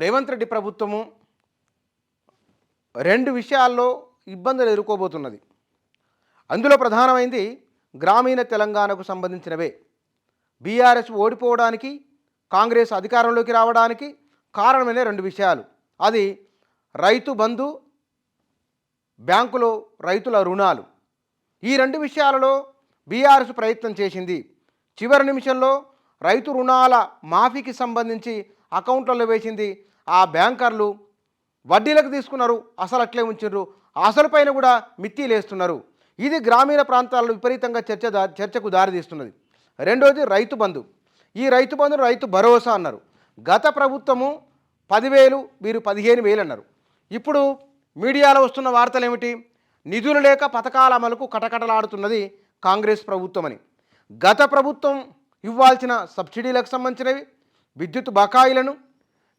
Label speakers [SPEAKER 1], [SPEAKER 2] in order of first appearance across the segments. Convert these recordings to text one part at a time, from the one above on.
[SPEAKER 1] రేవంత్ రెడ్డి ప్రభుత్వము 2 విషయాల్లో ఇబ్బందులు ఎదుర్కోబోతున్నది. అందులో ప్రధానమైంది గ్రామీణ తెలంగాణకు సంబంధించినవే. బీఆర్ఎస్ ఓడిపోవడానికి, కాంగ్రెస్ అధికారంలోకి రావడానికి కారణమైన 2 విషయాలు. అది రైతు బంధు, బ్యాంకులో రైతుల రుణాలు. ఈ 2 విషయాలలో బీఆర్ఎస్ ప్రయత్నం చేసింది. చివరి నిమిషంలో రైతు రుణాల మాఫీకి సంబంధించి అకౌంట్లలో వేసింది. ఆ బ్యాంకర్లు వడ్డీలకు తీసుకున్నారు, అసలు అట్లే ఉంచారు, అసలు పైన కూడా మిత్తిలేస్తున్నారు. ఇది గ్రామీణ ప్రాంతాల్లో విపరీతంగా చర్చకు దారితీస్తున్నది. రెండోది రైతు బంధు. ఈ రైతు బంధును రైతు భరోసా అన్నారు. గత ప్రభుత్వము 10,000, వీరు 15,000 అన్నారు. ఇప్పుడు మీడియాలో వస్తున్న వార్తలు ఏమిటి? నిధులు లేక పథకాల అమలుకు కటకటలాడుతున్నది కాంగ్రెస్ ప్రభుత్వం అని. గత ప్రభుత్వం ఇవ్వాల్సిన సబ్సిడీలకు సంబంధించినవి, విద్యుత్ బకాయిలను,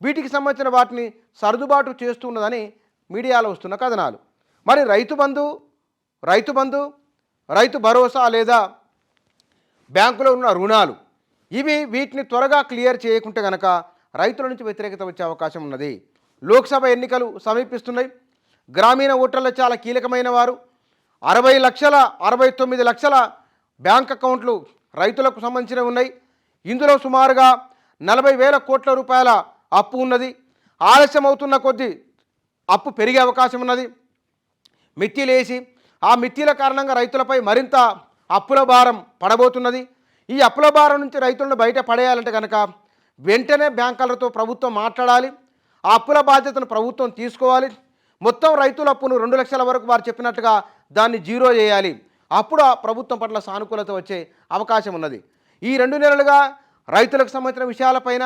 [SPEAKER 1] వీటికి సంబంధించిన వాటిని సర్దుబాటు చేస్తున్నదని మీడియాలో వస్తున్న కథనాలు. మరి రైతు బంధు, రైతు భరోసా లేదా బ్యాంకులో ఉన్న రుణాలు, వీటిని త్వరగా క్లియర్ చేయకుంటే కనుక రైతుల నుంచి వ్యతిరేకత వచ్చే అవకాశం ఉన్నది. లోక్సభ ఎన్నికలు సమీపిస్తున్నాయి. గ్రామీణ ఓటర్లు చాలా కీలకమైన వారు. 69 లక్షల బ్యాంక్ అకౌంట్లు రైతులకు సంబంధించినవి ఉన్నాయి. ఇందులో సుమారుగా 40,000 కోట్ల రూపాయల అప్పు ఉన్నది. ఆలస్యం అవుతున్న కొద్దీ అప్పు పెరిగే అవకాశం ఉన్నది. మిత్తిలేసి ఆ మిత్తిల కారణంగా రైతులపై మరింత అప్పుల భారం పడబోతున్నది. ఈ అప్పుల భారం నుంచి రైతులను బయట పడేయాలంటే కనుక వెంటనే బ్యాంకర్లతో ప్రభుత్వం మాట్లాడాలి. ఆ అప్పుల బాధ్యతను ప్రభుత్వం తీసుకోవాలి. మొత్తం రైతుల అప్పును 2 లక్షల వరకు వారు చెప్పినట్టుగా దాన్ని జీరో చేయాలి. అప్పుడు ఆ ప్రభుత్వం పట్ల సానుకూలత వచ్చే అవకాశం ఉన్నది. ఈ 2 నెలలుగా రైతులకు సంబంధించిన విషయాలపైన,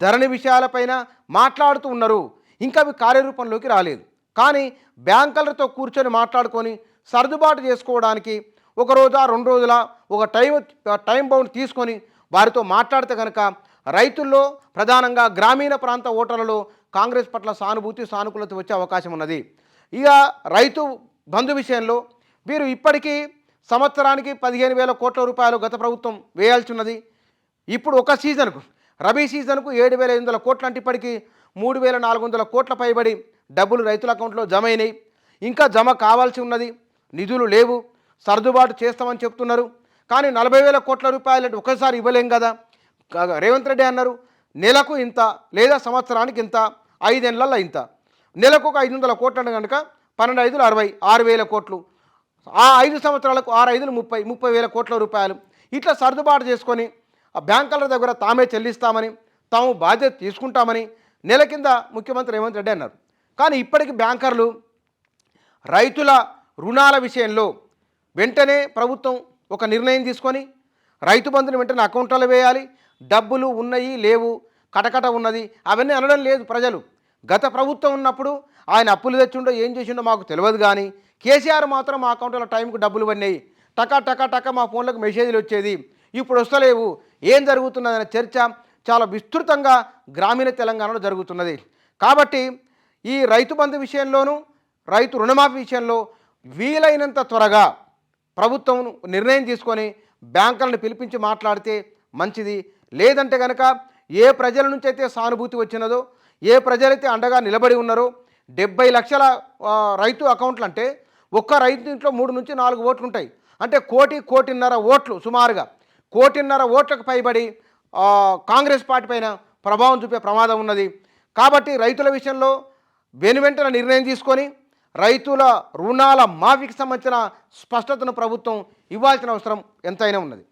[SPEAKER 1] ధరణి విషయాలపైన మాట్లాడుతూ ఉన్నారు. ఇంకా అవి కార్యరూపంలోకి రాలేదు. కానీ బ్యాంకర్లతో కూర్చొని మాట్లాడుకొని సర్దుబాటు చేసుకోవడానికి 1 రోజా 2 రోజుల ఒక టైం బౌండ్ తీసుకొని వారితో మాట్లాడితే కనుక రైతుల్లో, ప్రధానంగా గ్రామీణ ప్రాంత ఓటర్లలో కాంగ్రెస్ పట్ల సానుకూలత వచ్చే అవకాశం ఉన్నది. ఇక రైతు బంధు విషయంలో వీరు ఇప్పటికీ సంవత్సరానికి 15,000 కోట్ల రూపాయలు గత ప్రభుత్వం వేయాల్సి ఉన్నది. ఇప్పుడు ఒక సీజన్కు, రబీ సీజన్కు 7,500 కోట్లు అంటే ఇప్పటికీ 3,400 కోట్ల పైబడి డబ్బులు రైతుల అకౌంట్లో జమ అయినాయి. ఇంకా జమ కావాల్సి ఉన్నది. నిధులు లేవు, సర్దుబాటు చేస్తామని చెప్తున్నారు. కానీ 40,000 కోట్ల రూపాయలు అంటే ఒకసారి ఇవ్వలేం కదా. రేవంత్ రెడ్డి అన్నారు నెలకు ఇంత లేదా సంవత్సరానికి ఇంత, 5 ఏళ్లలో ఇంత. నెలకు ఒక 500 కోట్లు అంటే కనుక 12 × 5 = 60, 6,000 కోట్లు. ఆ 5 సంవత్సరాలకు 6 × 5 = 30,000 కోట్ల రూపాయలు. ఇట్లా సర్దుబాటు చేసుకొని ఆ బ్యాంకర్ల దగ్గర తామే చెల్లిస్తామని, తాము బాధ్యత తీసుకుంటామని నెల కింద ముఖ్యమంత్రి రేవంత్ రెడ్డి అన్నారు. కానీ ఇప్పటికీ బ్యాంకర్లు రైతుల రుణాల విషయంలో వెంటనే ప్రభుత్వం ఒక నిర్ణయం తీసుకొని రైతు బంధుని వెంటనే అకౌంట్లో వేయాలి, డబ్బులు ఉన్నాయి లేవు, కటకట ఉన్నది, అవన్నీ అనడం లేదు ప్రజలు. గత ప్రభుత్వం ఉన్నప్పుడు ఆయన అప్పులు తెచ్చిండో ఏం చేసిండో మాకు తెలియదు. కానీ కేసీఆర్ మాత్రం మా అకౌంట్లో టైంకు డబ్బులు పడినాయి, టక మా ఫోన్లకు మెసేజ్లు వచ్చేది, ఇప్పుడు వస్తలేవు, ఏం జరుగుతున్నదనే చర్చ చాలా విస్తృతంగా గ్రామీణ తెలంగాణలో జరుగుతున్నది. కాబట్టి ఈ రైతు బంధు విషయంలోనూ, రైతు రుణమాఫీ విషయంలో వీలైనంత త్వరగా ప్రభుత్వం నిర్ణయం తీసుకొని బ్యాంకులను పిలిపించి మాట్లాడితే మంచిది. లేదంటే కనుక ఏ ప్రజల నుంచి అయితే సానుభూతి వచ్చినదో, ఏ ప్రజలైతే అండగా నిలబడి ఉన్నారో, 70 లక్షల రైతు అకౌంట్లు అంటే ఒక్క రైతు ఇంట్లో 3 నుంచి 4 ఓట్లు ఉంటాయి. అంటే 1.5 ఓట్లు, సుమారుగా 1.5 ఓట్లకు పైబడి కాంగ్రెస్ పార్టీ పైన ప్రభావం చూపే ప్రమాదం ఉన్నది. కాబట్టి రైతుల విషయంలో వెనువెంటనే నిర్ణయం తీసుకొని రైతుల రుణాల మాఫీకి సంబంధించిన స్పష్టతను ప్రభుత్వం ఇవ్వాల్సిన అవసరం ఎంతైనా ఉన్నది.